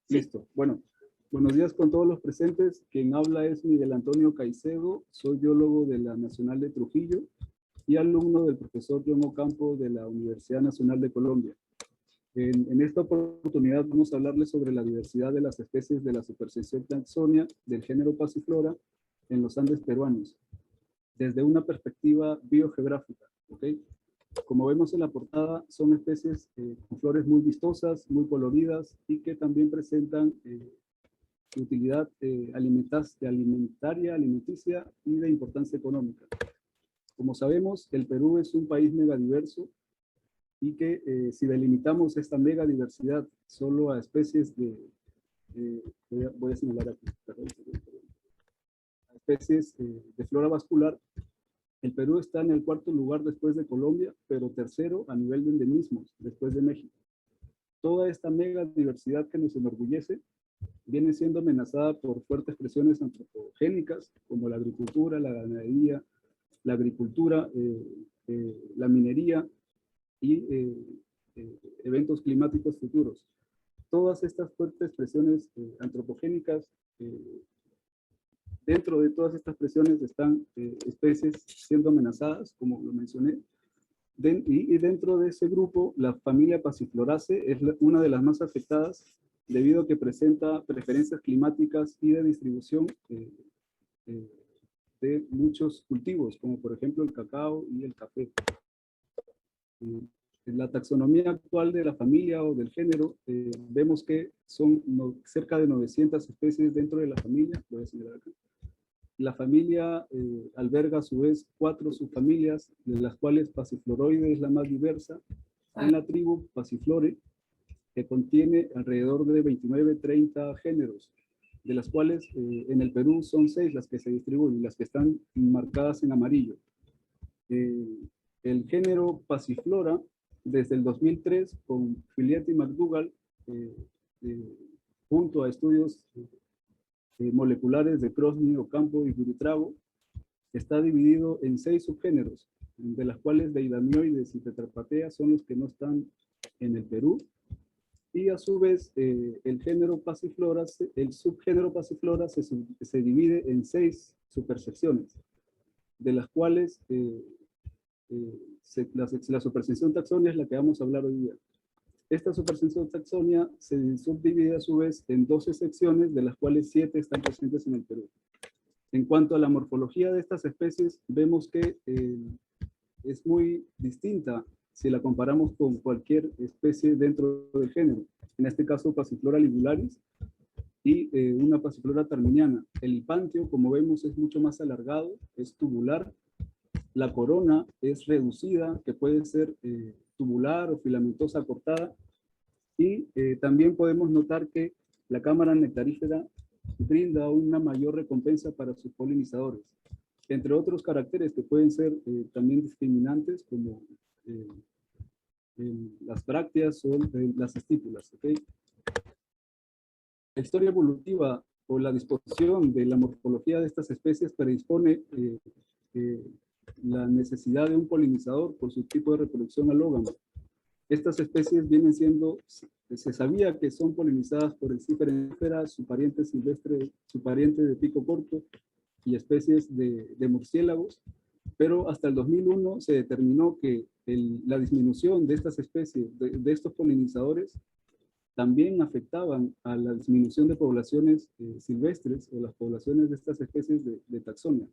Sí. Listo. Bueno, buenos días con todos los presentes. Quien habla es Miguel Antonio Caicedo. Soy biólogo de la Nacional de Trujillo y alumno del profesor John Ocampo de la Universidad Nacional de Colombia. En esta oportunidad vamos a hablarles sobre la diversidad de las especies de la supersección Taxonia del género Passiflora en los Andes peruanos, desde una perspectiva biogeográfica. ¿Okay? Como vemos en la portada, son especies con flores muy vistosas, muy coloridas y que también presentan utilidad alimenticia y de importancia económica. Como sabemos, el Perú es un país megadiverso y que si delimitamos esta megadiversidad solo a especies voy a señalar aquí, a especies de flora vascular, el Perú está en el cuarto lugar después de Colombia, pero tercero a nivel de endemismos, después de México. Toda esta mega diversidad que nos enorgullece viene siendo amenazada por fuertes presiones antropogénicas, como la agricultura, la ganadería, la agricultura, la minería y eventos climáticos futuros. Todas estas fuertes presiones antropogénicas, dentro de todas estas presiones están especies siendo amenazadas, como lo mencioné, y dentro de ese grupo, la familia Passifloraceae es una de las más afectadas debido a que presenta preferencias climáticas y de distribución de muchos cultivos, como por ejemplo el cacao y el café. En la taxonomía actual de la familia o del género, vemos que son cerca de 900 especies dentro de la familia. Voy a señalar acá. La familia alberga a su vez 4 subfamilias, de las cuales Passifloroides es la más diversa, en la tribu Passiflore, que contiene alrededor de 29-30 géneros, de las cuales en el Perú son 6 las que se distribuyen, las que están marcadas en amarillo. El género Passiflora, desde el 2003, con Filliet y McDougall, junto a estudios moleculares de Crosny, Ocampo y Buitrago, está dividido en 6 subgéneros, de las cuales Deidamioides y Tetrapatea son los que no están en el Perú, y a su vez el género Passiflora, el subgénero Passiflora se divide en 6 supersecciones, de las cuales la supersección taxonia es la que vamos a hablar hoy día. Esta supersección taxonia se subdivide a su vez en 12 secciones, de las cuales 7 están presentes en el Perú. En cuanto a la morfología de estas especies, vemos que es muy distinta si la comparamos con cualquier especie dentro del género. En este caso, Passiflora ligularis y una Passiflora terminiana. El hipanteo, como vemos, es mucho más alargado, es tubular. La corona es reducida, que puede ser tubular o filamentosa cortada, y también podemos notar que la cámara nectarífera brinda una mayor recompensa para sus polinizadores, entre otros caracteres que pueden ser también discriminantes, como las brácteas o las estípulas. ¿Okay? La historia evolutiva o la disposición de la morfología de estas especies predispone la necesidad de un polinizador por su tipo de reproducción alógama. Estas especies vienen siendo, se sabía que son polinizadas por el Ciperenfera, su pariente silvestre, su pariente de pico corto, y especies de murciélagos, pero hasta el 2001 se determinó que la disminución de estas especies, de estos polinizadores, también afectaban a la disminución de poblaciones silvestres o las poblaciones de estas especies de taxonia,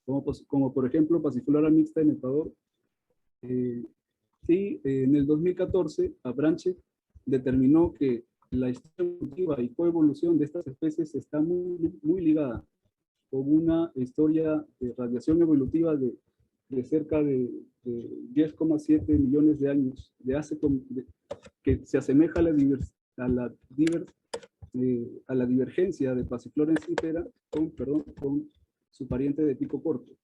como por ejemplo Passiflora mixta en Ecuador. Y en el 2014, Abranches determinó que la historia evolutiva y coevolución de estas especies está muy ligada con una historia de radiación evolutiva de cerca de 10,7 millones de años, que se asemeja a la divergencia de Passiflora ensifera con su pariente de pico corto.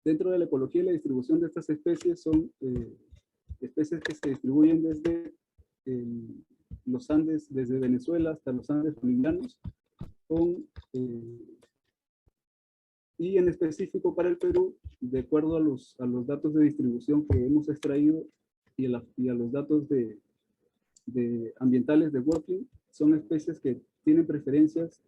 Dentro de la ecología y la distribución de estas especies son especies que se distribuyen desde los Andes, desde Venezuela hasta los Andes bolivianos, y en específico para el Perú, de acuerdo a los datos de distribución que hemos extraído y a los datos ambientales de Working, son especies que tienen preferencias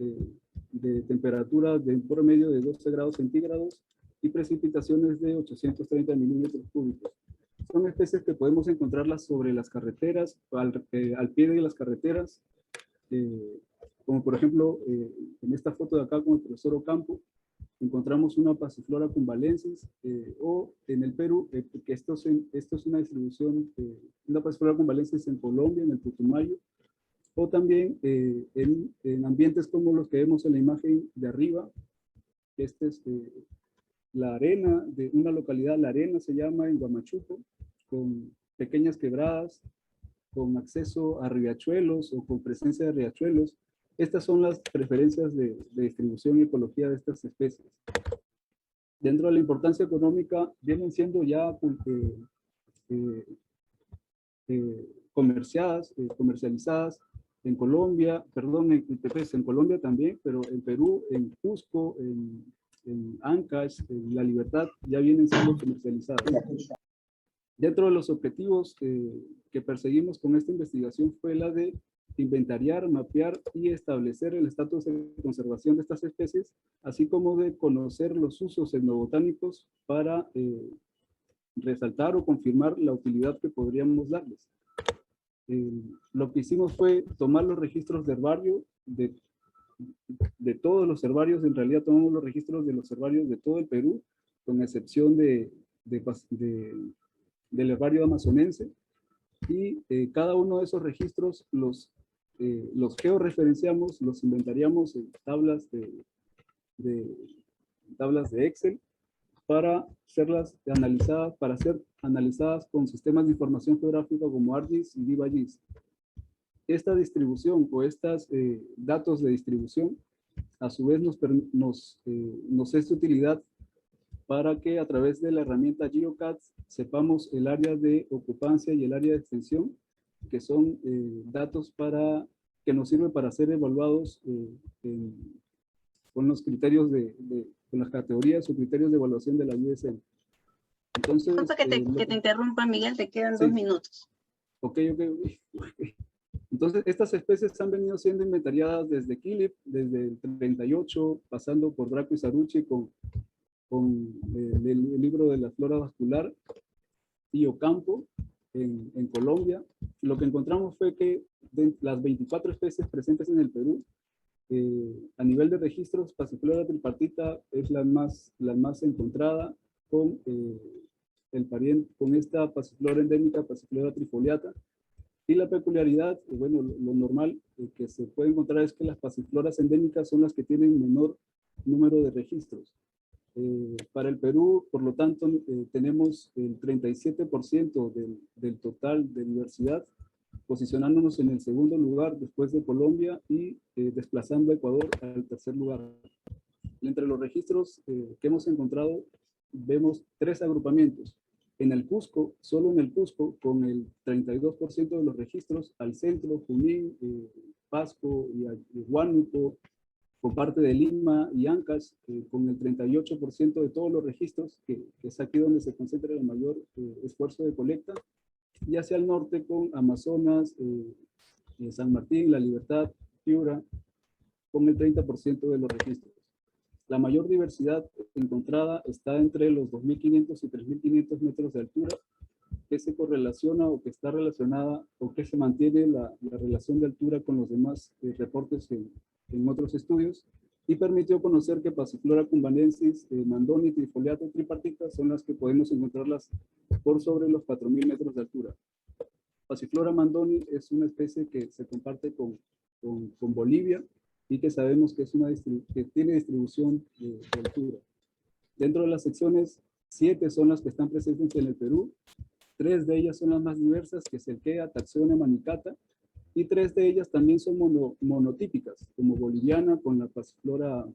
de temperatura de un promedio de 12 grados centígrados y precipitaciones de 830 milímetros cúbicos. Son especies que podemos encontrarlas sobre las carreteras, al pie de las carreteras, como por ejemplo en esta foto de acá con el profesor Ocampo, encontramos una Passiflora cumbalensis, o en el Perú, porque esto es una distribución, una Passiflora cumbalensis en Colombia, en el Putumayo, o también en ambientes como los que vemos en la imagen de arriba. Este es la arena de una localidad, La Arena se llama, en Huamachuco, con pequeñas quebradas, con acceso a riachuelos o con presencia de riachuelos. Estas son las preferencias de distribución y ecología de estas especies. Dentro de la importancia económica, vienen siendo ya comercializadas en Colombia, perdón, en Colombia también, pero en Perú, en Cusco, en Ancash, en La Libertad, ya vienen siendo comercializadas. Dentro de los objetivos que perseguimos con esta investigación fue la de inventariar, mapear y establecer el estatus de conservación de estas especies, así como de conocer los usos etnobotánicos para resaltar o confirmar la utilidad que podríamos darles. Lo que hicimos fue tomar los registros de herbario de todos los herbarios. En realidad tomamos los registros de los herbarios de todo el Perú, con excepción del herbario amazonense, y cada uno de esos registros los georreferenciamos, los inventariamos en tablas de Excel para ser analizadas con sistemas de información geográfica como ArcGIS y VivaGIS. Esta distribución o estos datos de distribución a su vez nos es de utilidad para que a través de la herramienta GeoCats sepamos el área de ocupancia y el área de extensión, que son datos que nos sirven para ser evaluados con los criterios con las categorías o criterios de evaluación de la USM. Entonces, disculpa que te interrumpa, Miguel, te quedan sí. 2 minutos. Ok. Entonces, estas especies han venido siendo inventariadas desde Quilip, desde el 38, pasando por Draco y Saruchi con el libro de la flora vascular, y Ocampo en Colombia. Lo que encontramos fue que de las 24 especies presentes en el Perú, a nivel de registros, Passiflora tripartita es la más encontrada con esta Passiflora endémica, Passiflora trifoliata. Y la peculiaridad, bueno, lo normal que se puede encontrar es que las pasifloras endémicas son las que tienen menor número de registros. Para el Perú, por lo tanto, tenemos el 37% del total de diversidad, posicionándonos en el segundo lugar después de Colombia y desplazando a Ecuador al tercer lugar. Entre los registros que hemos encontrado, vemos 3 agrupamientos. En el Cusco, solo en el Cusco, con el 32% de los registros, al centro, Junín, Pasco y Huánuco, con parte de Lima y Ancash, con el 38% de todos los registros, que es aquí donde se concentra el mayor esfuerzo de colecta, y hacia el norte con Amazonas, San Martín, La Libertad, Piura, con el 30% de los registros. La mayor diversidad encontrada está entre los 2.500 y 3.500 metros de altura, que se correlaciona o que está relacionada o que se mantiene la relación de altura con los demás reportes en otros estudios, y permitió conocer que Passiflora cumbalensis, Mandoni, trifoliata y tripartita son las que podemos encontrarlas por sobre los 4.000 metros de altura. Passiflora Mandoni es una especie que se comparte con Bolivia, y que sabemos que tiene distribución de altura. Dentro de las secciones, 7 son las que están presentes en el Perú. 3 de ellas son las más diversas, que es Selkea, Taxone, Manicata, y 3 de ellas también son monotípicas, como boliviana con la Passiflora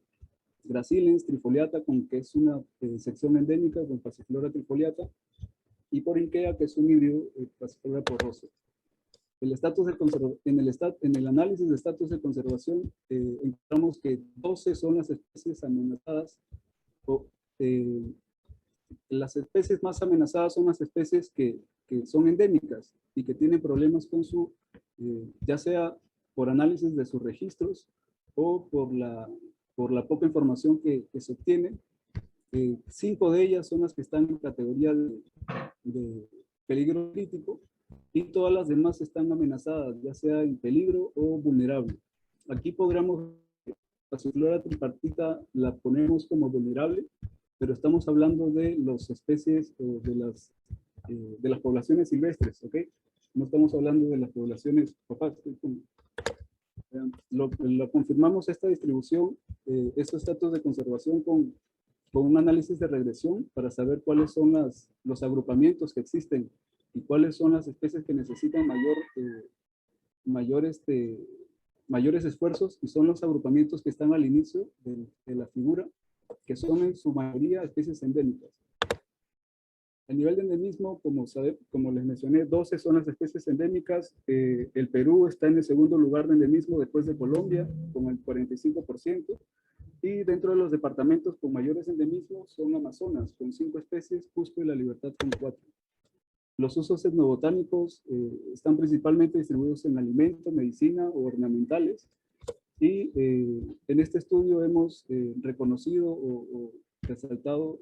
gracilens, trifoliata, que es una sección endémica con Passiflora trifoliata, y Porinkea, que es un híbrido Passiflora porrosa. En el análisis de estatus de conservación, encontramos que 12 son las especies amenazadas. Las especies más amenazadas son las especies que son endémicas y que tienen problemas con ya sea por análisis de sus registros o por la poca información que se obtiene. 5 de ellas son las que están en categoría de peligro crítico y todas las demás están amenazadas, ya sea en peligro o vulnerable. Aquí podríamos, la pasiflora tripartita la ponemos como vulnerable, pero estamos hablando de las especies de las poblaciones silvestres, ¿ok? No estamos hablando de las poblaciones, lo confirmamos esta distribución, estos datos de conservación con un análisis de regresión para saber cuáles son los agrupamientos que existen y cuáles son las especies que necesitan mayores esfuerzos, y son los agrupamientos que están al inicio de la figura, que son en su mayoría especies endémicas. A nivel de endemismo, como les mencioné, 12 son las especies endémicas. El Perú está en el segundo lugar de endemismo después de Colombia, con el 45%. Y dentro de los departamentos con mayores endemismos son Amazonas, con 5 especies, Cusco y La Libertad con 4. Los usos etnobotánicos están principalmente distribuidos en alimento, medicina o ornamentales. Y en este estudio hemos reconocido o resaltado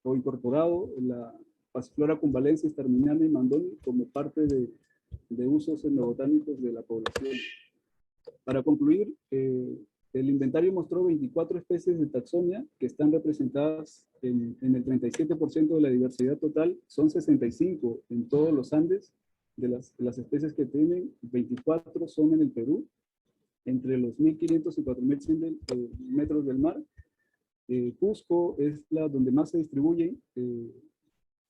o incorporado la pasiflora cumbalensis, terminana y mandoni como parte de usos etnobotánicos de la población. Para concluir, el inventario mostró 24 especies de taxonia que están representadas en el 37% de la diversidad total. Son 65 en todos los Andes. De las especies que tienen, 24 son en el Perú, entre los 1.500 y 4.100 metros del mar. Cusco es la donde más se distribuyen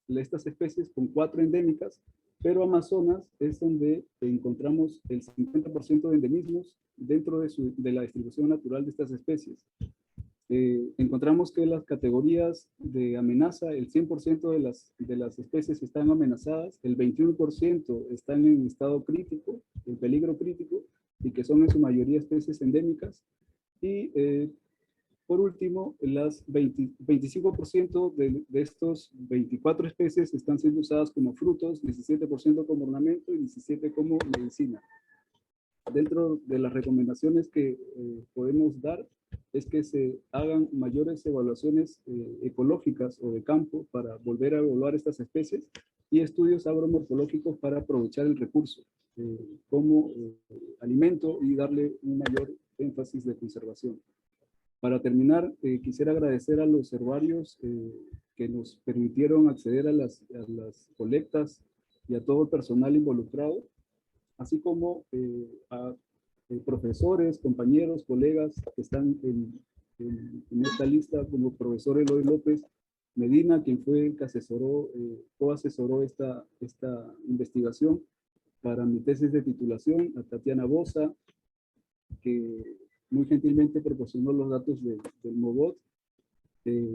estas especies, con 4 endémicas, pero Amazonas es donde encontramos el 50% de endemismos dentro de la distribución natural de estas especies. Encontramos que las categorías de amenaza, el 100% de las especies están amenazadas, el 21% están en estado crítico, en peligro crítico, y que son en su mayoría especies endémicas. Y por último, las 25% de estos 24 especies están siendo usadas como frutos, 17% como ornamento y 17% como medicina. Dentro de las recomendaciones que podemos dar es que se hagan mayores evaluaciones ecológicas o de campo para volver a evaluar estas especies, y estudios agromorfológicos para aprovechar el recurso como alimento y darle un mayor énfasis de conservación. Para terminar, quisiera agradecer a los herbarios que nos permitieron acceder a las colectas y a todo el personal involucrado, así como a profesores, compañeros, colegas que están en esta lista, como el profesor Eloy López Medina, quien fue el que coasesoró esta investigación para mi tesis de titulación, a Tatiana Bosa, que muy gentilmente proporcionó los datos del MOGOT,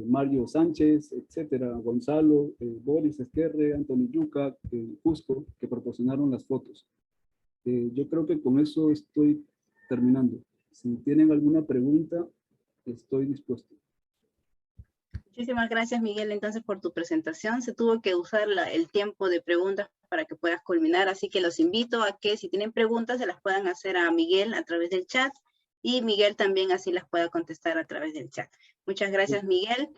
Mario Sánchez, etcétera, Gonzalo, Boris Esquerre, Antonio Yuca, Cusco, que proporcionaron las fotos. Yo creo que con eso estoy terminando. Si tienen alguna pregunta, estoy dispuesto. Muchísimas gracias, Miguel, entonces, por tu presentación. Se tuvo que usar el tiempo de preguntas para que puedas culminar, así que los invito a que si tienen preguntas se las puedan hacer a Miguel a través del chat, y Miguel también así las pueda contestar a través del chat. Muchas gracias, Miguel.